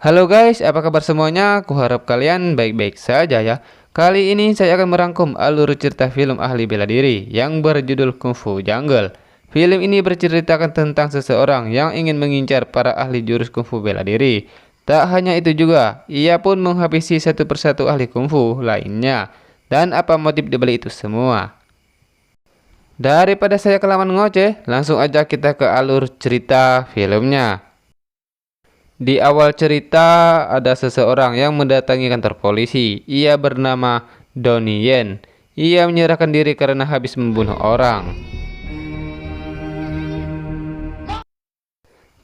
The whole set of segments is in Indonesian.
Halo guys, apa kabar semuanya? Kuharap kalian baik-baik saja ya. Kali ini saya akan merangkum alur cerita film ahli bela diri yang berjudul Kung Fu Jungle. Film ini berceritakan tentang seseorang yang ingin mengincar para ahli jurus Kung Fu bela diri. Tak hanya itu juga, ia pun menghabisi satu persatu ahli Kung Fu lainnya. Dan apa motif dibalik itu semua? Daripada saya kelamaan ngoceh, langsung aja kita ke alur cerita filmnya. Di awal cerita, ada seseorang yang mendatangi kantor polisi. Ia bernama Donnie Yen. Ia menyerahkan diri karena habis membunuh orang.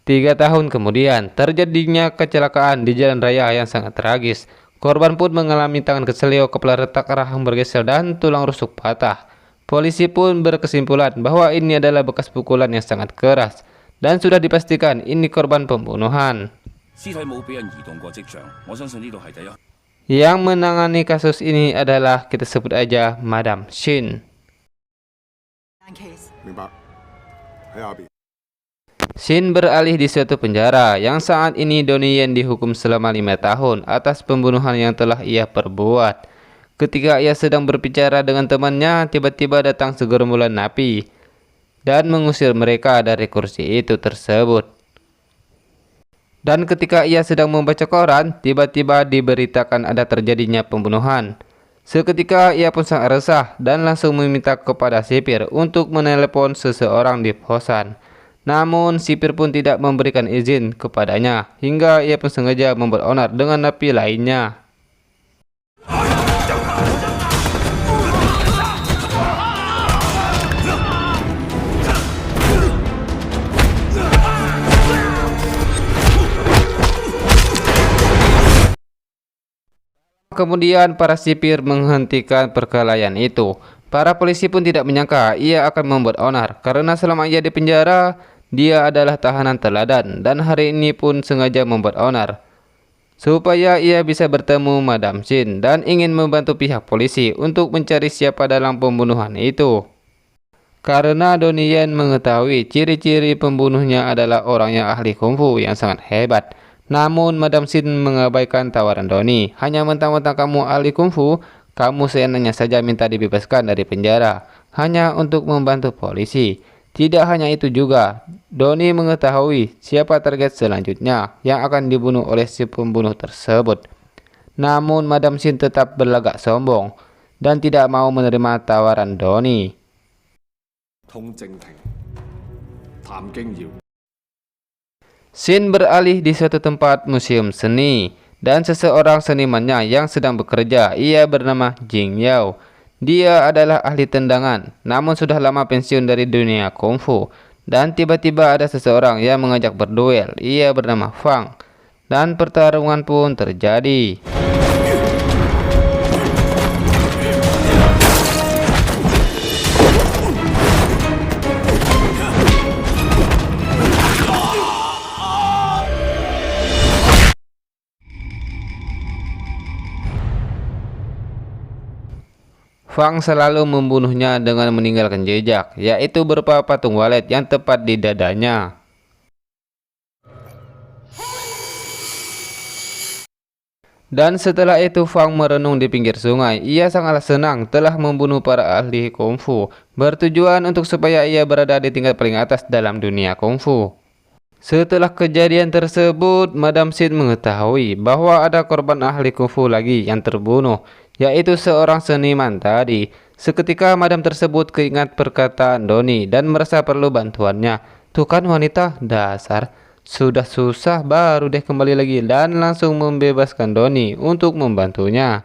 3 tahun kemudian, terjadinya kecelakaan di jalan raya yang sangat tragis. Korban pun mengalami tangan keselio, kepala retak, rahang bergeser, dan tulang rusuk patah. Polisi pun berkesimpulan bahwa ini adalah bekas pukulan yang sangat keras. Dan sudah dipastikan ini korban pembunuhan. Yang menangani kasus ini adalah, kita sebut aja, Madam Shin. Shin beralih di suatu penjara yang saat ini Donnie Yen dihukum selama 5 tahun atas pembunuhan yang telah ia perbuat. Ketika ia sedang berbicara dengan temannya, tiba-tiba datang segerombolan napi dan mengusir mereka dari kursi itu tersebut. Dan ketika ia sedang membaca koran, tiba-tiba diberitakan ada terjadinya pembunuhan. Seketika ia pun sangat resah dan langsung meminta kepada sipir untuk menelepon seseorang di kosan. Namun sipir pun tidak memberikan izin kepadanya, hingga ia pun sengaja membuat onar dengan napi lainnya. Kemudian para sipir menghentikan perkelahian itu. Para polisi pun tidak menyangka ia akan membuat onar, karena selama ia di penjara, dia adalah tahanan teladan dan hari ini pun sengaja membuat onar supaya ia bisa bertemu Madam Shin dan ingin membantu pihak polisi untuk mencari siapa dalam pembunuhan itu. Karena Donnie Yen mengetahui ciri-ciri pembunuhnya adalah orang yang ahli kungfu yang sangat hebat. Namun Madam Shin mengabaikan tawaran Donnie. Hanya mentang-mentang kamu ahli kungfu, kamu seenaknya saja minta dibebaskan dari penjara hanya untuk membantu polisi. Tidak hanya itu juga, Donnie mengetahui siapa target selanjutnya yang akan dibunuh oleh si pembunuh tersebut. Namun Madam Shin tetap berlagak sombong dan tidak mau menerima tawaran Donnie. Shin beralih di suatu tempat museum seni dan seseorang senimannya yang sedang bekerja. Ia bernama Jing Yao. Dia adalah ahli tendangan, namun sudah lama pensiun dari dunia kungfu. Dan tiba-tiba ada seseorang yang mengajak berduel. Ia bernama Fang. Dan pertarungan pun terjadi. Fang selalu membunuhnya dengan meninggalkan jejak, yaitu berupa patung walet yang tepat di dadanya. Dan setelah itu Fang merenung di pinggir sungai. Ia sangatlah senang telah membunuh para ahli kungfu, bertujuan untuk supaya ia berada di tingkat paling atas dalam dunia kungfu. Setelah kejadian tersebut, Madam Shin mengetahui bahwa ada korban ahli kungfu lagi yang terbunuh, yaitu seorang seniman tadi. Seketika Madam tersebut keingat perkataan Donnie dan merasa perlu bantuannya. Tuh kan wanita, dasar. Sudah susah baru deh kembali lagi, dan langsung membebaskan Donnie untuk membantunya.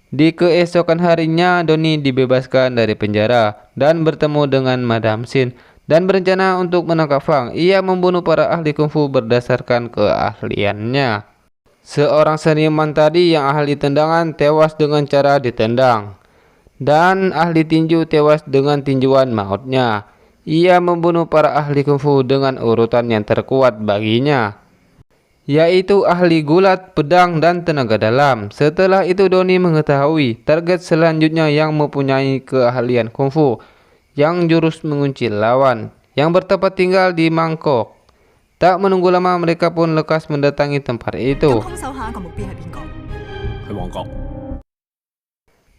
Di keesokan harinya, Donnie dibebaskan dari penjara dan bertemu dengan Madam Shin dan berencana untuk menangkap Fang. Ia membunuh para ahli kungfu berdasarkan keahliannya. Seorang seniman tadi yang ahli tendangan tewas dengan cara ditendang, dan ahli tinju tewas dengan tinjuan mautnya. Ia membunuh para ahli kungfu dengan urutan yang terkuat baginya, yaitu ahli gulat, pedang, dan tenaga dalam. Setelah itu Donnie mengetahui target selanjutnya yang mempunyai keahlian kungfu yang jurus mengunci lawan, yang bertempat tinggal di Mangkok. Tak menunggu lama mereka pun lekas mendatangi tempat itu.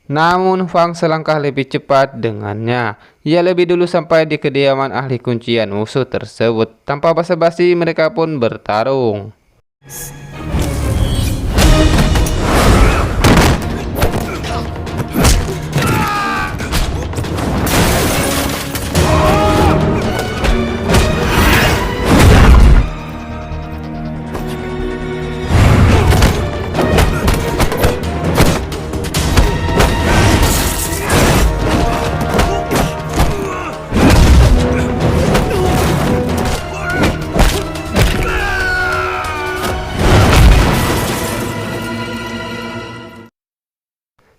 Namun Fang selangkah lebih cepat dengannya. Ia lebih dulu sampai di kediaman ahli kuncian musuh tersebut. Tanpa basa-basi mereka pun bertarung.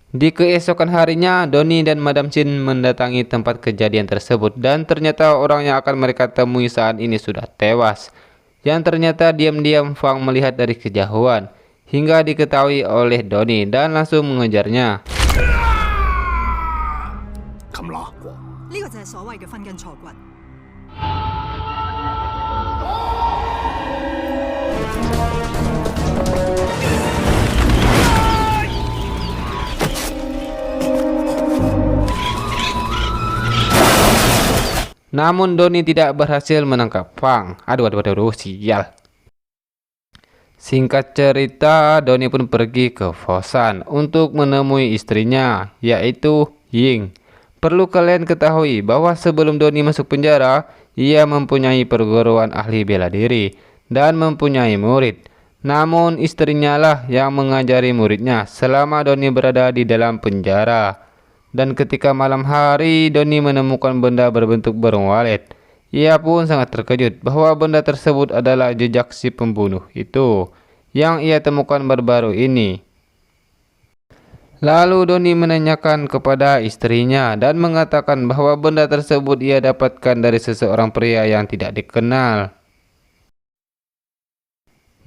Di keesokan harinya, Donnie dan Madam Chin mendatangi tempat kejadian tersebut dan ternyata orang yang akan mereka temui saat ini sudah tewas. Yang ternyata diam-diam Fang melihat dari kejauhan hingga diketahui oleh Donnie dan langsung mengejarnya. Namun Donnie tidak berhasil menangkap Fang. Aduh, sial. Singkat cerita, Donnie pun pergi ke Foshan untuk menemui istrinya, yaitu Ying. Perlu kalian ketahui bahwa sebelum Donnie masuk penjara, ia mempunyai perguruan ahli bela diri dan mempunyai murid. Namun istrinya lah yang mengajari muridnya selama Donnie berada di dalam penjara. Dan ketika malam hari, Donnie menemukan benda berbentuk burung walet. Ia pun sangat terkejut bahwa benda tersebut adalah jejak si pembunuh itu yang ia temukan baru-baru ini. Lalu Donnie menanyakan kepada istrinya dan mengatakan bahwa benda tersebut ia dapatkan dari seseorang pria yang tidak dikenal.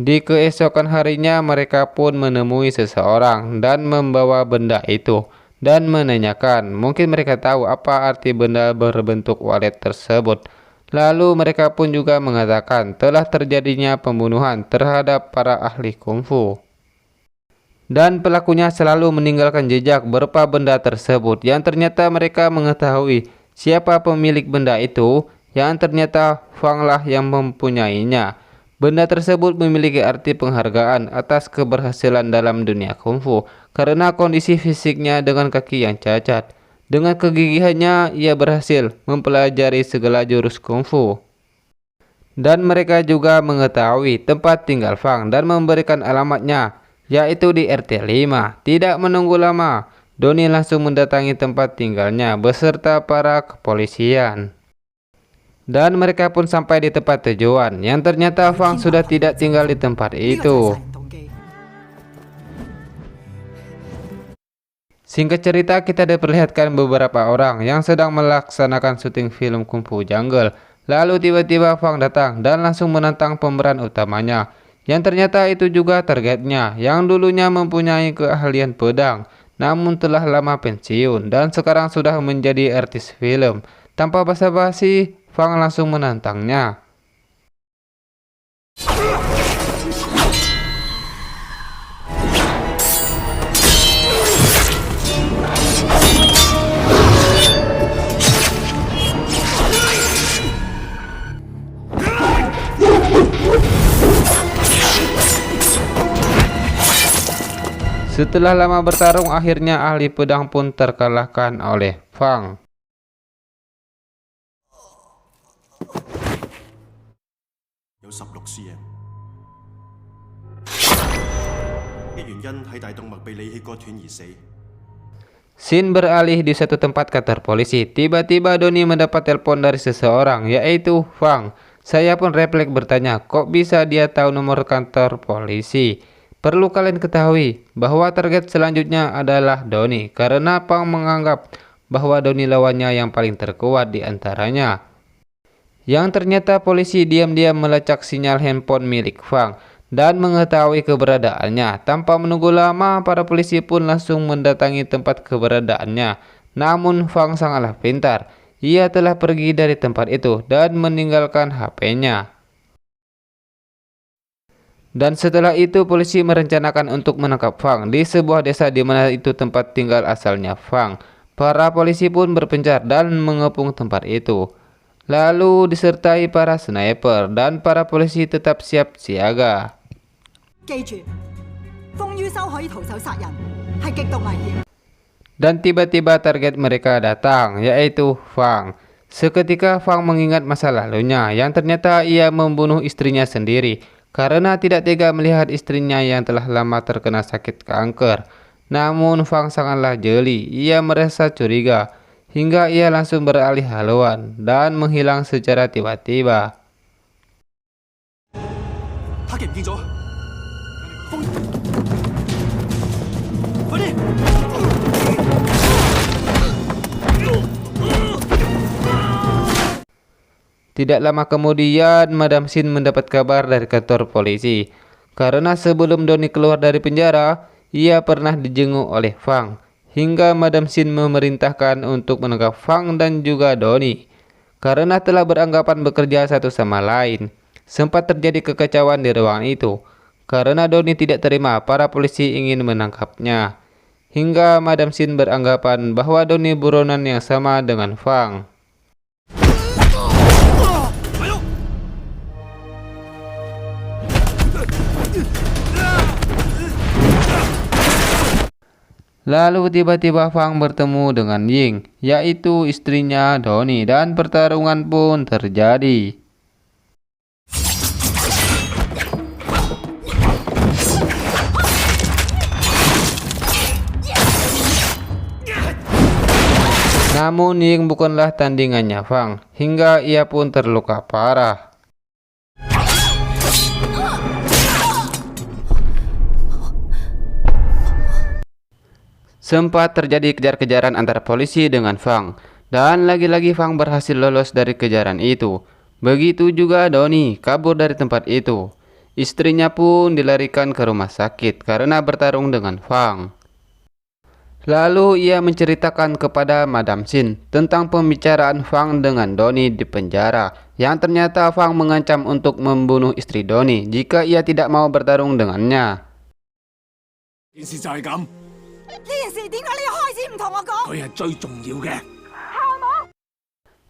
Di keesokan harinya mereka pun menemui seseorang dan membawa benda itu dan menanyakan mungkin mereka tahu apa arti benda berbentuk walet tersebut. Lalu mereka pun juga mengatakan telah terjadinya pembunuhan terhadap para ahli kungfu. Dan pelakunya selalu meninggalkan jejak berupa benda tersebut yang ternyata mereka mengetahui siapa pemilik benda itu yang ternyata Fang lah yang mempunyainya. Benda tersebut memiliki arti penghargaan atas keberhasilan dalam dunia kungfu karena kondisi fisiknya dengan kaki yang cacat. Dengan kegigihannya, ia berhasil mempelajari segala jurus kungfu. Dan mereka juga mengetahui tempat tinggal Fang dan memberikan alamatnya, yaitu di RT 5. Tidak menunggu lama, Donnie langsung mendatangi tempat tinggalnya beserta para kepolisian. Dan mereka pun sampai di tempat tujuan, yang ternyata Fang sudah tidak tinggal di tempat itu. Singkat cerita, kita diperlihatkan beberapa orang yang sedang melaksanakan syuting film Kung Fu Jungle. Lalu tiba-tiba Fang datang dan langsung menantang pemeran utamanya, yang ternyata itu juga targetnya, yang dulunya mempunyai keahlian pedang, namun telah lama pensiun dan sekarang sudah menjadi artis film. Tanpa basa-basi, Fang langsung menantangnya. Setelah lama bertarung, akhirnya ahli pedang pun terkalahkan oleh Fang. Scene beralih di satu tempat kantor polisi. Tiba-tiba Donnie mendapat telepon dari seseorang, yaitu Fang. Saya pun refleks bertanya, kok bisa dia tahu nomor kantor polisi? Perlu kalian ketahui bahwa target selanjutnya adalah Donnie, karena Fang menganggap bahwa Donnie lawannya yang paling terkuat di antaranya. Yang ternyata polisi diam-diam melacak sinyal handphone milik Fang dan mengetahui keberadaannya. Tanpa menunggu lama, para polisi pun langsung mendatangi tempat keberadaannya. Namun Fang sangatlah pintar. ia telah pergi dari tempat itu dan meninggalkan HP-nya. Dan setelah itu polisi merencanakan untuk menangkap Fang di sebuah desa di mana itu tempat tinggal asalnya Fang. Para polisi pun berpencar dan mengepung tempat itu. Lalu disertai para sniper dan para polisi tetap siap siaga. Dan tiba-tiba target mereka datang, yaitu Fang. Seketika Fang mengingat masa lalunya yang ternyata ia membunuh istrinya sendiri karena tidak tega melihat istrinya yang telah lama terkena sakit kanker. Namun Fang sangatlah jeli, ia merasa curiga, hingga ia langsung beralih haluan dan menghilang secara tiba-tiba. Tidak lama kemudian, Madam Sin mendapat kabar dari kantor polisi. Karena sebelum Donnie keluar dari penjara, ia pernah dijenguk oleh Fang. Hingga Madam Sin memerintahkan untuk menangkap Fang dan juga Donnie. Karena telah beranggapan bekerja satu sama lain, sempat terjadi kekacauan di ruangan itu. Karena Donnie tidak terima para polisi ingin menangkapnya. Hingga Madam Sin beranggapan bahwa Donnie buronan yang sama dengan Fang. Lalu tiba-tiba Fang bertemu dengan Ying, yaitu istrinya Donnie, dan pertarungan pun terjadi. Namun Ying bukanlah tandingannya Fang, hingga ia pun terluka parah. Sempat terjadi kejar-kejaran antara polisi dengan Fang, dan lagi-lagi Fang berhasil lolos dari kejaran itu. Begitu juga Donnie kabur dari tempat itu. Istrinya pun dilarikan ke rumah sakit karena bertarung dengan Fang. Lalu ia menceritakan kepada Madam Sin tentang pembicaraan Fang dengan Donnie di penjara, yang ternyata Fang mengancam untuk membunuh istri Donnie jika ia tidak mau bertarung dengannya.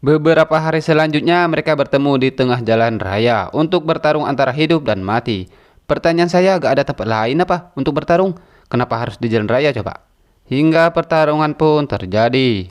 Beberapa hari selanjutnya mereka bertemu di tengah jalan raya untuk bertarung antara hidup dan mati. Pertanyaan saya, gak ada tempat lain apa untuk bertarung? Kenapa harus di jalan raya coba? Hingga pertarungan pun terjadi.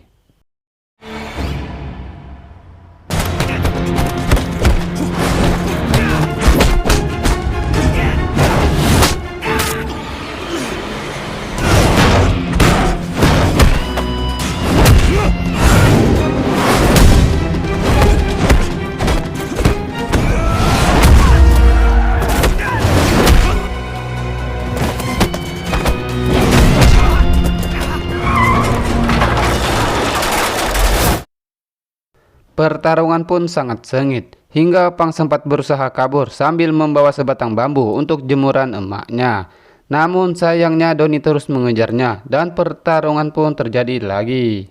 Pertarungan pun sangat sengit, hingga Fang sempat berusaha kabur sambil membawa sebatang bambu untuk jemuran emaknya. Namun sayangnya Donnie terus mengejarnya dan pertarungan pun terjadi lagi.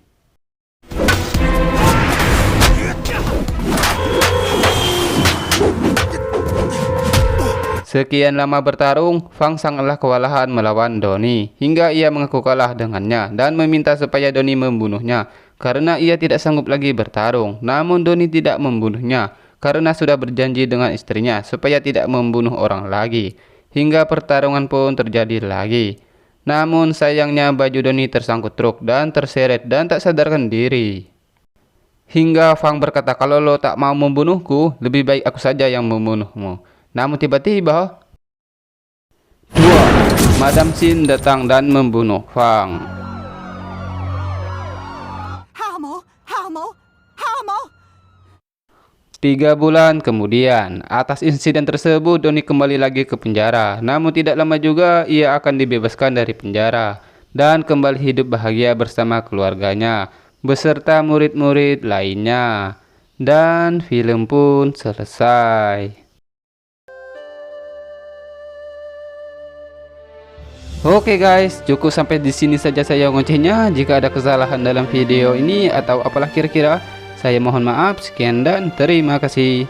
Sekian lama bertarung, Fang sangatlah kewalahan melawan Donnie, hingga ia mengaku kalah dengannya dan meminta supaya Donnie membunuhnya karena ia tidak sanggup lagi bertarung. Namun Donnie tidak membunuhnya karena sudah berjanji dengan istrinya supaya tidak membunuh orang lagi. Hingga pertarungan pun terjadi lagi. Namun sayangnya baju Donnie tersangkut truk dan terseret dan tak sadarkan diri. Hingga Fang berkata, kalau lo tak mau membunuhku, lebih baik aku saja yang membunuhmu. Namun tiba-tiba Madam Sin datang dan membunuh Fang. 3 bulan kemudian, atas insiden tersebut Donnie kembali lagi ke penjara. Namun tidak lama juga ia akan dibebaskan dari penjara dan kembali hidup bahagia bersama keluarganya beserta murid-murid lainnya. Dan film pun selesai. Oke guys, cukup sampai di sini saja saya ngocehnya. Jika ada kesalahan dalam video ini atau apalah kira-kira, Saya mohon maaf, sekian dan terima kasih.